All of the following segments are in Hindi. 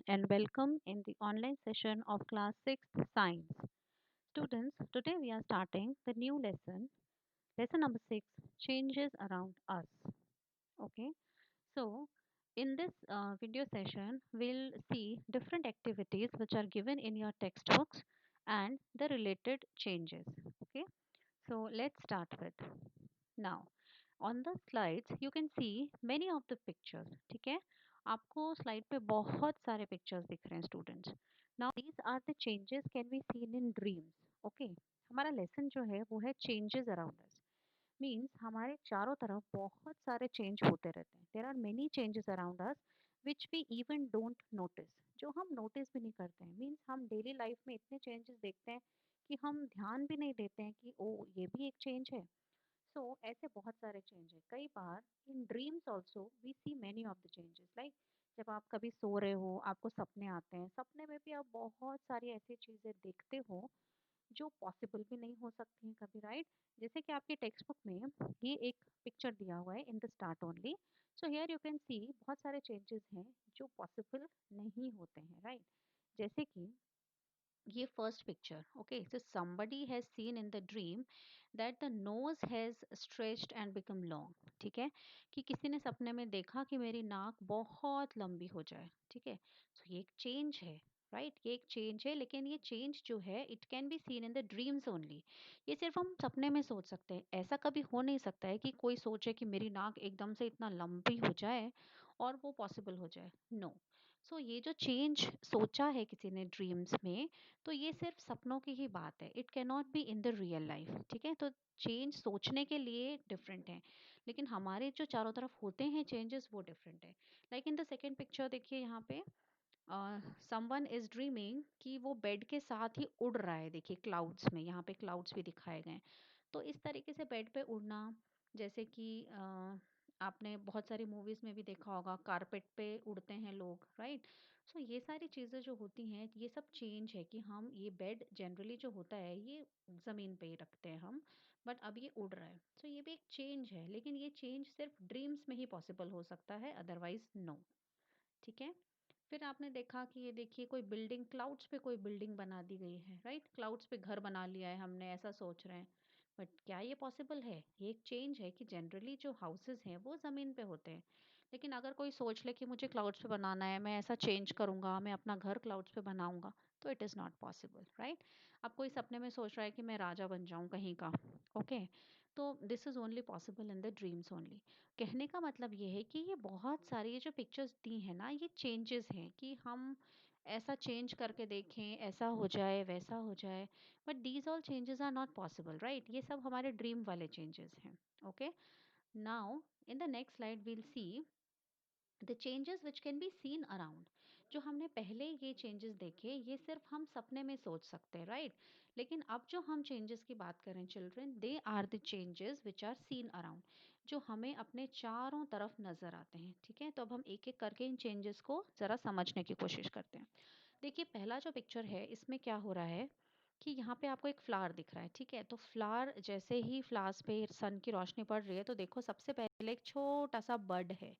and welcome in the online session of class 6th science. Students, today we are starting the new lesson number 6, changes around us. Okay, so in this video session, we'll see different activities which are given in your textbooks and the related changes. Okay, so let's start with. Now, on the slides you can see many of the pictures. ठीक है, आपको स्लाइड पे बहुत सारे पिक्चर्स दिख रहे हैं students. Now these are the changes can be seen in dreams. Okay, हमारा लेसन जो है वो है चेंजेस अराउंड अस. मीन्स हमारे चारों तरफ बहुत सारे चेंज होते रहते हैं. There are many changes around us which we even don't notice, जो हम नोटिस भी नहीं करते हैं. मीन्स हम डेली लाइफ में इतने चेंजेस देखते हैं कि हम ध्यान भी नहीं देते हैं कि ओ ये भी एक चेंज है. सो ऐसे बहुत सारे चेंज है. कई बार in dreams also we see many of the changes. Like जब आप कभी सो रहे हो, आपको सपने आते हैं, सपने में भी आप बहुत सारी ऐसी चीज़ें देखते हो जो पॉसिबल भी नहीं हो सकती हैं कभी, राइट. जैसे कि आपके टेक्स्ट बुक में ये एक पिक्चर दिया हुआ है in the start only. So here you can सी बहुत सारे चेंजेस हैं जो पॉसिबल नहीं होते हैं, राइट. जैसे कि ये first picture. Okay, so somebody has seen in the dream that the nose has stretched and become long. ठीक है, कि किसी ने सपने में देखा कि मेरी नाक बहुत लंबी हो जाए. ठीक है, so ये एक चेंज है, राइट. ये एक चेंज है, लेकिन ये चेंज जो है it can be seen in the dreams only. ये सिर्फ हम सपने में सोच सकते हैं. ऐसा कभी हो नहीं सकता है कि कोई सोचे कि मेरी नाक एकदम से इतना लंबी हो जाए और वो पॉसिबल हो जाए. नो. सो ये जो चेंज सोचा है किसी ने ड्रीम्स में, तो ये सिर्फ सपनों की ही बात है. It can not be in the real life. ठीक है, तो चेंज सोचने के लिए डिफरेंट है, लेकिन हमारे जो चारों तरफ होते हैं चेंजेस वो डिफरेंट है. Like in the second picture देखिए, यहाँ पे समवन इज ड्रीमिंग कि वो बेड के साथ ही उड़ रहा है. देखिए क्लाउड्स में, यहाँ पे क्लाउड्स भी दिखाए गए हैं. तो इस तरीके से बेड पे उड़ना, जैसे कि आपने बहुत सारी मूवीज में भी देखा होगा, कारपेट पे उड़ते हैं लोग, राइट. सो ये सारी चीज़ें जो होती हैं ये सब चेंज है कि हम ये बेड जनरली जो होता है ये ज़मीन पे ही रखते हैं हम, बट अब ये उड़ रहा है. सो ये भी एक चेंज है, लेकिन ये चेंज सिर्फ ड्रीम्स में ही पॉसिबल हो सकता है, अदरवाइज नो. ठीक है, फिर आपने देखा कि ये देखिए कोई बिल्डिंग, क्लाउड्स पे कोई बिल्डिंग बना दी गई है, राइट. क्लाउड्स पे घर बना लिया है हमने, ऐसा सोच रहे हैं. बट क्या ये पॉसिबल है? ये एक चेंज है कि जनरली जो हाउसेस हैं वो ज़मीन पे होते हैं. लेकिन अगर कोई सोच ले कि मुझे क्लाउड्स पे बनाना है, मैं ऐसा चेंज करूंगा, मैं अपना घर क्लाउड्स पे बनाऊंगा, तो it is not possible, right. अब कोई सपने में सोच रहा है कि मैं राजा बन जाऊं कहीं का. ओके, तो this is only possible in the dreams only. कहने का मतलब ये है कि ये बहुत सारी ये जो पिक्चर्स दी हैं ना, ये चेंजेस हैं कि हम ऐसा चेंज करके देखें, ऐसा हो जाए, वैसा हो जाए. But these all changes are not possible, right. ये सब हमारे ड्रीम वाले चेंजेस हैं. Okay, now in the next slide we'll see the changes which can be seen around. जो हमने पहले ये चेंजेस देखे, ये सिर्फ हम सपने में सोच सकते हैं, राइट. लेकिन अब जो हम चेंजेस की बात करें children, they are the changes which are seen around, जो हमें अपने चारों तरफ नज़र आते हैं. ठीक है, तो अब हम एक एक करके इन चेंजेस को ज़रा समझने की कोशिश करते हैं. देखिए पहला जो पिक्चर है इसमें क्या हो रहा है कि यहाँ पे आपको एक फ्लावर दिख रहा है. ठीक है, तो फ्लावर जैसे ही फ्लावर्स पे सन की रोशनी पड़ रही है, तो देखो सबसे पहले एक छोटा सा बड है.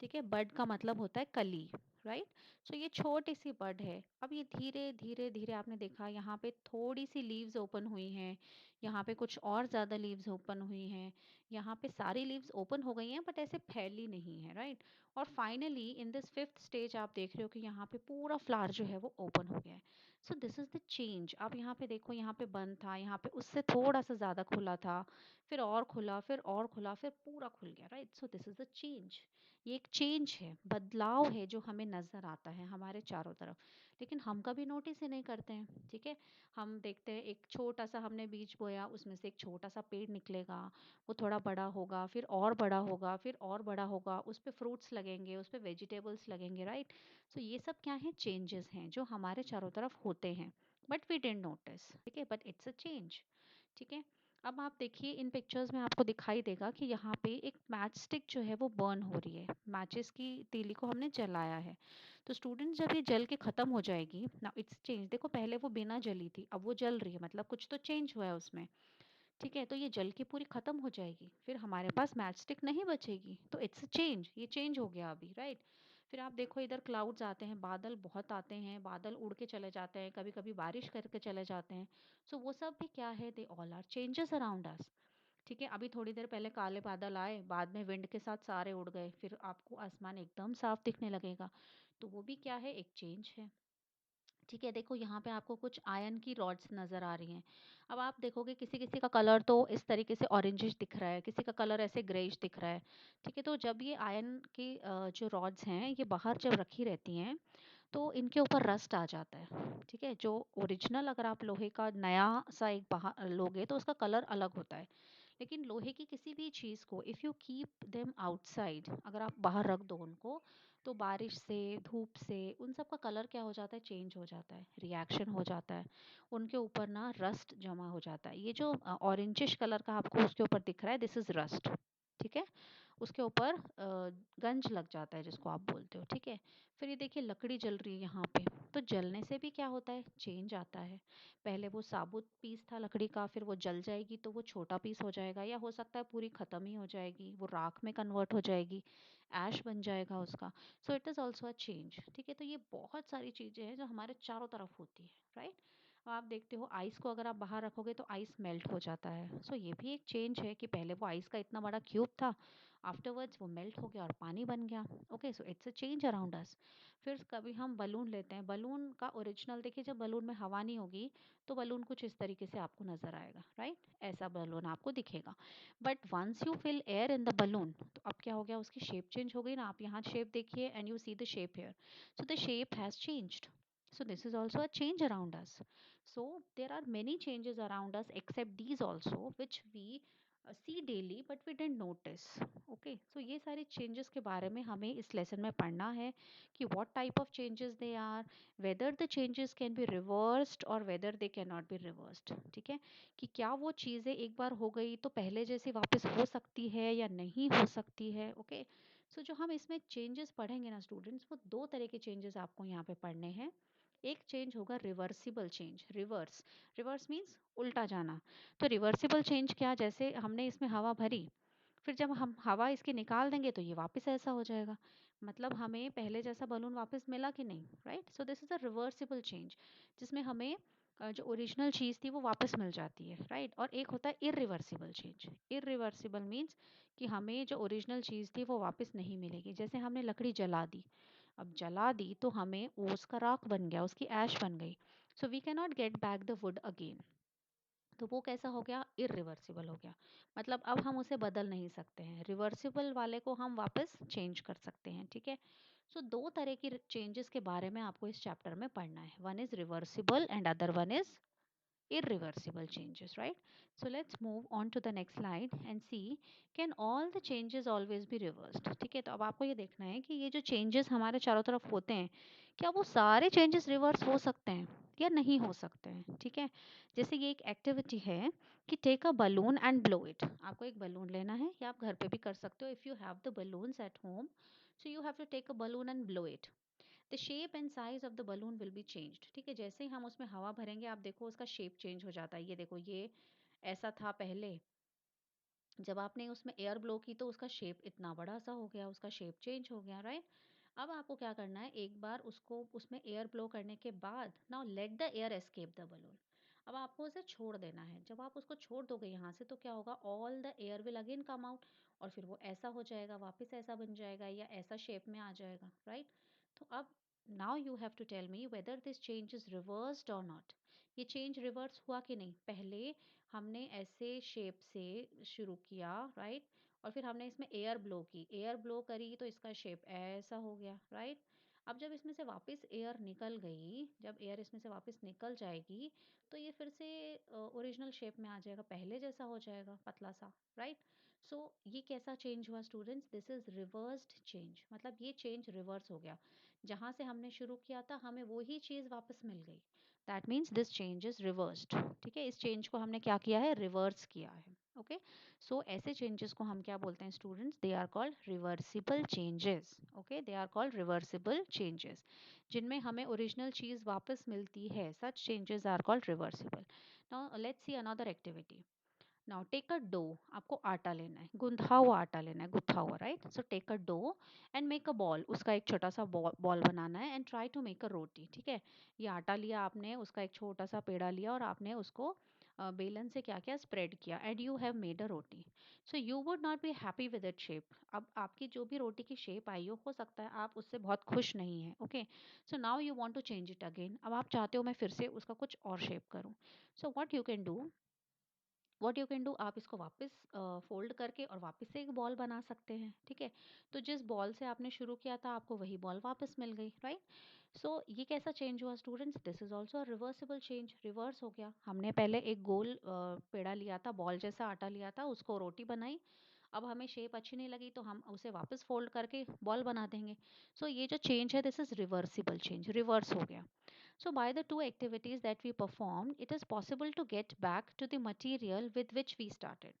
ठीक है, बड का मतलब होता है कली, राइट. सो ये छोटी सी बड है. अब ये धीरे धीरे धीरे आपने देखा यहाँ पे थोड़ी सी लीव्स ओपन हुई हैं, यहाँ पे कुछ और ज़्यादा लीव्स ओपन हुई हैं, यहाँ पे सारी लीव्स ओपन हो गई हैं बट ऐसे फैली नहीं है, राइट. और finally in this fifth stage आप देख रहे हो कि यहाँ पे पूरा फ्लावर जो है वो ओपन हो गया है. So this is the change. अब यहाँ पे देखो, यहाँ पे बंद था, यहाँ पे उससे थोड़ा सा ज़्यादा खुला था, फिर और खुला, फिर और खुला, फिर पूरा खुल गया, right. So this is the change. ये एक चेंज है, बदलाव है जो हमें नज़र आता है हमारे चारों तरफ, लेकिन हम कभी नोटिस ही नहीं करते हैं. ठीक है, हम देखते हैं एक छोटा सा हमने बीज बोया, उसमें से एक छोटा सा पेड़ निकलेगा, वो थोड़ा बड़ा होगा, फिर और बड़ा होगा, फिर और बड़ा होगा, उस पे फ्रूट्स लगेंगे, उस पे वेजिटेबल्स लगेंगे, राइट. सो ये सब क्या है? चेंजेस हैं जो हमारे चारों तरफ होते हैं, बट वी डिडंट नोटिस. ठीक है, बट इट्स अ चेंज. ठीक है, अब आप देखिए इन पिक्चर्स में आपको दिखाई देगा कि यहाँ पे एक मैच स्टिक जो है वो बर्न हो रही है. मैचेस की तीली को हमने जलाया है. तो स्टूडेंट जब ये जल के ख़त्म हो जाएगी ना, इट्स चेंज. देखो पहले वो बिना जली थी, अब वो जल रही है, मतलब कुछ तो चेंज हुआ है उसमें. ठीक है, तो ये जल के पूरी ख़त्म हो जाएगी, फिर हमारे पास मैच स्टिक नहीं बचेगी, तो इट्स अ चेंज. ये चेंज हो गया अभी, राइट. फिर आप देखो इधर क्लाउड्स आते हैं, बादल बहुत आते हैं, बादल उड़ के चले जाते हैं, कभी कभी बारिश करके चले जाते हैं। सो वो सब भी क्या है, they all are changes around us. ठीक है, अभी थोड़ी देर पहले काले बादल आए, बाद में विंड के साथ सारे उड़ गए, फिर आपको आसमान एकदम साफ दिखने लगेगा। तो वो भी क्या है, एक चेंज है। ठीक है, देखो यहाँ पे आपको कुछ आयरन की रॉड्स नज़र आ रही हैं। अब आप देखोगे किसी-किसी का कलर तो इस तरीके से ऑरेंजिश दिख रहा है, किसी का कलर ऐसे ग्रेइश दिख रहा है। ठीक है, तो जब ये आयरन की जो रॉड्स हैं, ये बाहर जब रखी रहती हैं, तो इनके ऊपर रस्ट आ जाता है। ठीक है, जो ओरिजिनल अगर आप लोहे का नया सा एक बाहर लोगे तो उसका कलर अलग होता है। लेकिन लोहे की किसी भी चीज़ को if you keep them outside, अगर आप बाहर रख दो उनको, तो बारिश से, धूप से उन सब का कलर क्या हो जाता है, चेंज हो जाता है, रिएक्शन हो जाता है। उनके ऊपर ना रस्ट जमा हो जाता है। ये जो ऑरेंजिश कलर का आपको उसके ऊपर दिख रहा है, दिस इज़ रस्ट। ठीक है, उसके ऊपर गंज लग जाता है जिसको आप बोलते हो। ठीक है, फिर ये देखिए लकड़ी जल रही है यहाँ पे, तो जलने से भी क्या होता है, चेंज आता है। पहले वो साबुत पीस था लकड़ी का, फिर वो जल जाएगी तो वो छोटा पीस हो जाएगा, या हो सकता है पूरी ख़त्म ही हो जाएगी, वो राख में कन्वर्ट हो जाएगी, ऐश बन जाएगा उसका। So it is also a change. ठीक है, तो ये बहुत सारी चीज़ें हैं जो हमारे चारों तरफ होती है, राइट। आप देखते हो आइस को अगर आप बाहर रखोगे तो आइस मेल्ट हो जाता है। सो ये भी एक चेंज है कि पहले वो आइस का इतना बड़ा क्यूब था, आफ्टरवर्ड्स वो मेल्ट हो गया और पानी बन गया। Okay, so it's a change around us. फिर कभी हम बलून लेते हैं, बलून का ओरिजिनल देखिए, जब बलून में हवा नहीं होगी तो बलून कुछ इस तरीके से आपको नज़र आएगा, राइट, ऐसा बलून आपको दिखेगा। But once you fill air in the balloon, तो अब क्या हो गया, उसकी शेप चेंज हो गई ना। आप यहाँ शेप देखिए and you see the shape here, so the shape has changed. So this is also a change around us. So there are many changes around us except these also, which we see daily but we didn't notice. Okay, so ये सारे changes के बारे में हमें इस lesson में पढ़ना है कि what type of changes they are, whether the changes can be reversed or whether they cannot be reversed. ठीक है, कि क्या वो चीज़ें एक बार हो गई तो पहले जैसी वापस हो सकती है या नहीं हो सकती है। ओके, सो जो हम इसमें चेंजेस पढ़ेंगे ना स्टूडेंट्स, वो दो तरह के चेंजेस आपको यहाँ पे पढ़ने हैं। एक चेंज होगा reversible change, reverse, reverse means उल्टा जाना। तो रिवर्सिबल चेंज क्या, जैसे हमने इसमें हवा भरी, फिर जब हम हवा इसकी निकाल देंगे तो ये वापस ऐसा हो जाएगा। मतलब हमें पहले जैसा बलून वापस मिला कि नहीं, right. So this is a reversible change, जिसमें हमें जो ओरिजिनल चीज़ थी वो वापस मिल जाती है, राइट। और एक होता है इरिवर्सिबल चेंज। इरिवर्सिबल मीन्स कि हमें जो ओरिजिनल चीज़ थी वो वापस नहीं मिलेगी। जैसे हमने लकड़ी जला दी, अब जला दी तो हमें वो उसका राख बन गया, उसकी ऐश बन गई। So we can not get back the wood again. तो वो कैसा हो गया, इरिवर्सिबल हो गया। मतलब अब हम उसे बदल नहीं सकते हैं। रिवर्सिबल वाले को हम वापस चेंज कर सकते हैं। ठीक है, सो दो तरह की चेंजेस के बारे में आपको इस चैप्टर में पढ़ना है। One is reversible and other one is irreversible changes, right? So let's move on to the next slide and see, can all the changes always be reversed? ठीक है, तो अब आपको ये देखना है कि ये जो changes हमारे चारों तरफ होते हैं, क्या वो सारे changes reverse हो सकते हैं या नहीं हो सकते हैं। ठीक है, जैसे ये एक एक्टिविटी है कि take a balloon and blow it. आपको एक बलून लेना है, या आप घर पे भी कर सकते हो, if you have the balloons at home, so you have to take a balloon and blow it. The shape and size of the balloon will be changed. ठीक है, जैसे ही हम उसमें हवा भरेंगे आप देखो उसका शेप चेंज हो जाता है। ये देखो, ये ऐसा था पहले, जब आपने उसमें एयर ब्लो की तो उसका शेप इतना बड़ा सा हो गया, उसका शेप चेंज हो गया, राइट। अब आपको क्या करना है, एक बार उसको उसमें एयर ब्लो करने के बाद now let the air escape the balloon. अब आपको उसे छोड़ देना है। जब आप उसको छोड़ दोगे यहाँ से तो क्या होगा, all the air will again come out, और फिर वो ऐसा हो जाएगा, वापस ऐसा बन जाएगा या ऐसा शेप में आ जाएगा, राइट। तो अब now you have to tell me whether this change is reversed और नॉट। ये चेंज रिवर्स हुआ कि नहीं। पहले हमने ऐसे शेप से शुरू किया, राइट, और फिर हमने इसमें एयर ब्लो की, एयर ब्लो करी तो इसका शेप ऐसा हो गया, राइट। अब जब इसमें से वापस एयर निकल गई, जब एयर इसमें से वापस निकल जाएगी तो ये फिर से ओरिजिनल शेप में आ जाएगा, पहले जैसा हो जाएगा, पतला सा, राइट। सो ये कैसा चेंज हुआ students, this is reversed change. मतलब ये चेंज रिवर्स हो गया, जहाँ से हमने शुरू किया था हमें वही चीज़ वापस मिल गई। That means this change is reversed. ठीक है, इस चेंज को हमने क्या किया है, रिवर्स किया है। ओके, सो ऐसे चेंजेस को हम क्या बोलते हैं students, they are called reversible changes. Okay, they are called reversible changes, जिनमें हमें ओरिजिनल चीज़ वापस मिलती है। Such changes are called reversible. Now let's see another activity. Now take a dough, आपको आटा लेना है, गुंथा हुआ आटा लेना है, गुथा हुआ, right? So take a dough and make a ball, उसका एक छोटा सा बॉल बनाना है, and try to make a roti, ठीक है? ये आटा लिया आपने, उसका एक छोटा सा पेड़ा लिया और आपने उसको बेलन से क्या किया, स्प्रेड किया, and you have made a roti. So you would not be happy with that shape. अब आपकी जो भी रोटी की शेप आई हो सकता है आप उससे बहुत खुश नहीं है, okay? So now you want to change it again, अब आप चाहते हो मैं फिर से उसका कुछ और शेप करूं। So what you can do, what you can do, आप इसको वापस फोल्ड करके और वापस से एक बॉल बना सकते हैं, ठीक है? तो जिस बॉल से आपने शुरू किया था आपको वही बॉल वापस मिल गई, राइट? सो ये कैसा चेंज हुआ students? This is also a reversible change, reverse हो गया। हमने पहले एक गोल पेड़ा लिया था, बॉल जैसा आटा लिया था, उसको रोटी बनाई, अब हमें शेप अच्छी नहीं लगी तो हम उसे वापस फोल्ड करके बॉल बना देंगे। सो ये जो चेंज है this is reversible change, reverse हो गया। So, by the two activities that we performed, it is possible to get back to the material with which we started.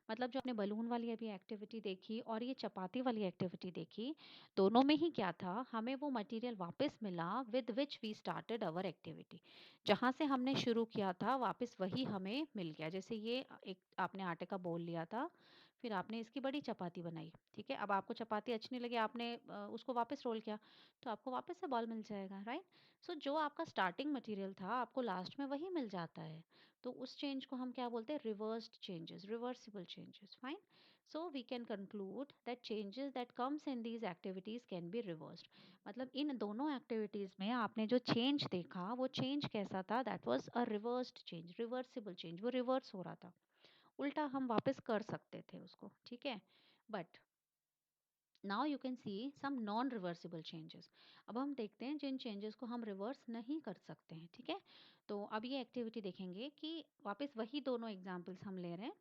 मतलब जो आपने बलून वाली अभी एक्टिविटी देखी और ये चपाती वाली एक्टिविटी देखी, दोनों में ही क्या था, हमें वो मटेरियल वापस मिला with which we started our activity. जहाँ से हमने शुरू किया था वापस वही हमें मिल गया। जैसे ये एक आपने आटे का बोल लिया था, फिर आपने इसकी बड़ी चपाती बनाई, ठीक है? अब आपको चपाती अच्छी नहीं लगी, आपने उसको वापस रोल किया, तो आपको वापस से बॉल मिल जाएगा, राइट? सो जो आपका स्टार्टिंग मटेरियल था आपको लास्ट में वही मिल जाता है। तो उस चेंज को हम क्या बोलते हैं? Reversed changes, reversible changes, fine. So we can conclude that changes that comes in these activities can be reversed. मतलब इन दोनों एक्टिविटीज में आपने जो चेंज देखा वो चेंज कैसा था? That was a reversed change, reversible change, वो रिवर्स हो रहा था, उल्टा हम वापस कर सकते थे उसको, ठीक है? But now you can see some non reversible changes. अब हम देखते हैं जिन चेंजेस को हम रिवर्स नहीं कर सकते हैं, ठीक है? तो अब ये एक्टिविटी देखेंगे कि वापस वही दोनों एग्जांपल्स हम ले रहे हैं।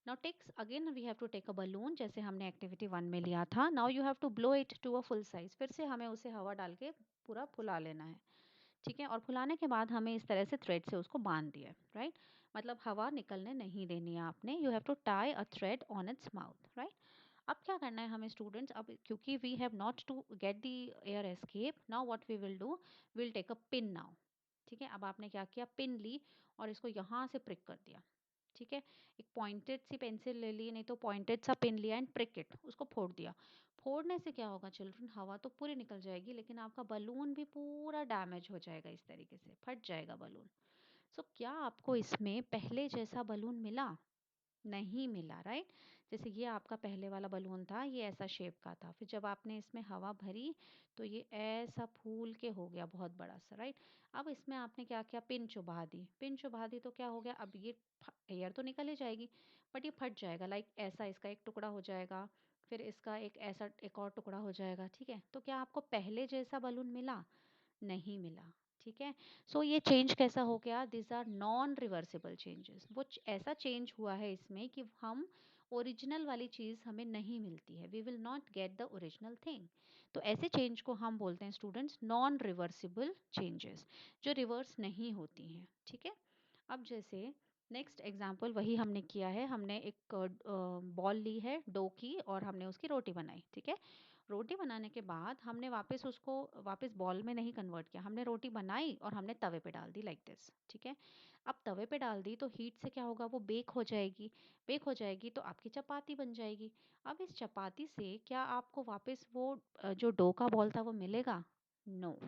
Now takes again we have to take a balloon, जैसे हमने एक्टिविटी वन में लिया था। Now you have to blow it to a full size, फिर से हमें उसे हवा डाल के पूरा फुला लेना है, ठीक है? और फुलाने के बाद हमें इस तरह से थ्रेड से उसको बांध दिया, राइट? मतलब हवा निकलने नहीं देनी है आपने। You have to tie a thread on its mouth, right? अब क्या करना है हमें स्टूडेंट्स, अब क्योंकि we have not to get the air escape, now what we will do, will take a pin now, ठीक है? अब आपने क्या किया, पिन ली और इसको यहाँ से प्रिक कर दिया, ठीक है? एक पॉइंटेड सी पेंसिल ले ली, नहीं तो पॉइंटेड सा पिन लिया एंड प्रिक इट, उसको फोड़ दिया। फोड़ने से क्या होगा चिल्ड्रन, हवा तो पूरी निकल जाएगी लेकिन आपका बलून भी पूरा डैमेज हो जाएगा, इस तरीके से फट जाएगा बलून। सो क्या आपको इसमें पहले जैसा बलून मिला? नहीं मिला, राइट? जैसे ये आपका पहले वाला बलून था, ये ऐसा शेप का था, फिर जब आपने इसमें हवा भरी तो ये ऐसा फूल के हो गया बहुत बड़ा सा, राइट? अब इसमें आपने क्या किया, पिन चुभा दी, पिन चुभा दी तो क्या हो गया, अब ये एयर तो निकल ही जाएगी बट ये फट जाएगा, लाइक ऐसा इसका एक टुकड़ा हो जाएगा, फिर इसका एक ऐसा एक और टुकड़ा हो जाएगा, ठीक है? तो क्या आपको पहले जैसा बलून मिला? नहीं मिला, ठीक है? सो ये चेंज कैसा हो गया, this are non reversible changes. वो ऐसा चेंज हुआ है इसमें कि हम ओरिजिनल वाली चीज़ हमें नहीं मिलती है, we will not get the original thing. तो ऐसे चेंज को हम बोलते हैं स्टूडेंट्स नॉन रिवर्सिबल चेंजेस, जो रिवर्स नहीं होती हैं, ठीक है? अब जैसे नेक्स्ट एग्जाम्पल वही हमने किया है, हमने एक बॉल ली है डो की और हमने उसकी रोटी बनाई, ठीक है? रोटी बनाने के बाद हमने वापस उसको वापस बॉल में नहीं कन्वर्ट किया, हमने रोटी बनाई और हमने तवे पे डाल दी लाइक दिस, ठीक है? अब तवे पे डाल दी तो हीट से क्या होगा, वो बेक हो जाएगी, बेक हो जाएगी तो आपकी चपाती बन जाएगी। अब इस चपाती से क्या आपको वापस वो जो डो का बॉल था वो मिलेगा? नो,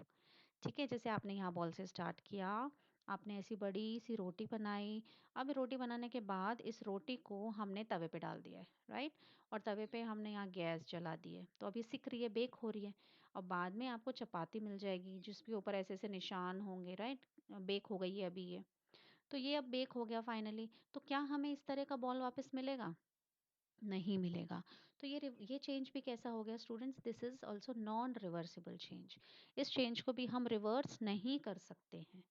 ठीक है? जैसे आपने यहाँ बॉल से स्टार्ट किया, आपने ऐसी बड़ी सी रोटी बनाई, अब रोटी बनाने के बाद इस रोटी को हमने तवे पे डाल दिया है, राइट? और तवे पे हमने यहाँ गैस जला दी है, तो अभी सिक रही है, बेक हो रही है। और बाद में आपको चपाती मिल जाएगी जिसके ऊपर ऐसे ऐसे निशान होंगे, राइट? बेक हो गई है अभी ये, तो ये अब बेक हो गया फाइनली। तो क्या हमें इस तरह का बॉल वापस मिलेगा? नहीं मिलेगा। तो ये चेंज भी कैसा हो गया students, this is also non reversible change. इस चेंज को भी हम रिवर्स नहीं कर सकते हैं,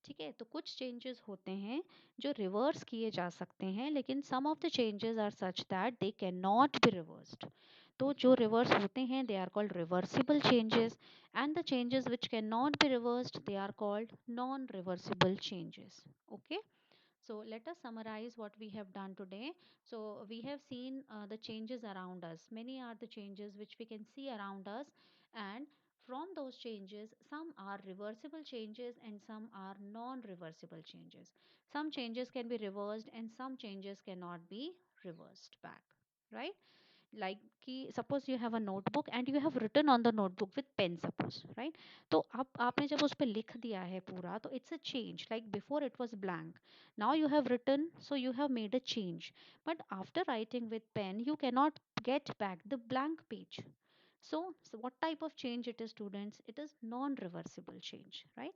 ठीक है? तो कुछ चेंजेस होते हैं जो रिवर्स किए जा सकते हैं लेकिन some of the changes are such that they can not be reversed. तो जो रिवर्स होते हैं they are called reversible changes, and the changes which can not be reversed they are called non reversible changes, okay? So let us summarize what we have done today. So we have seen the changes around us. Many are the changes which we can see around us, and From those changes, some are reversible changes and some are non reversible changes. Some changes can be reversed and some changes cannot be reversed back, right? Like कि suppose you have a notebook and you have written on the notebook with pen suppose, right? तो अब आपने जब उस पे लिख दिया है पूरा तो it's a change. Like before it was blank, now you have written, so you have made a change. But after writing with pen you cannot get back the blank page. So what type of change it is, students? It is non-reversible change, right?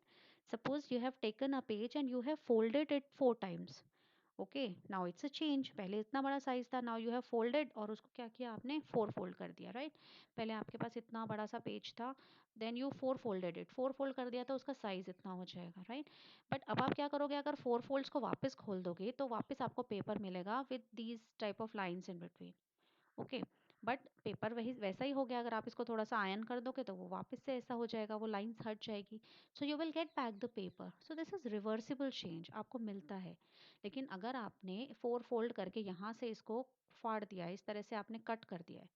Suppose you have taken a page and you have folded it 4 times. Okay, now it's a change. पहले इतना बड़ा साइज था, नाउ यू हैव फोल्डेड और उसको क्या किया आपने, 4 फोल्ड कर दिया, राइट? पहले आपके पास इतना बड़ा सा पेज था, then you 4 folded it, 4 fold कर दिया तो उसका साइज इतना हो जाएगा, राइट? बट अब आप क्या करोगे, अगर 4 फोल्ड्स को वापस खोल दोगे तो वापस आपको पेपर मिलेगा with these type of lines in between. Okay, but paper वही वैसा ही हो गया, अगर आप इसको थोड़ा सा आयन कर दोगे तो वो वापस से ऐसा हो जाएगा, वो लाइंस हट जाएगी। So you will get back the paper. So this is reversible change, आपको मिलता है। लेकिन अगर आपने 4 फोल्ड करके यहाँ से इसको फाड़ दिया है, इस तरह से आपने कट कर दिया है,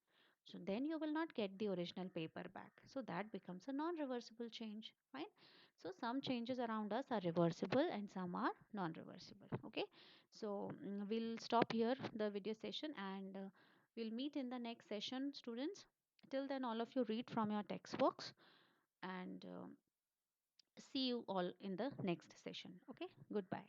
so then you will not get the original paper back, so that becomes a non-reversible change, fine? So some changes around us are reversible and some are non-reversible. Okay, so we'll stop here the video session and we'll meet in the next session, students. Till then, all of you read from your textbooks and see you all in the next session. Okay, goodbye.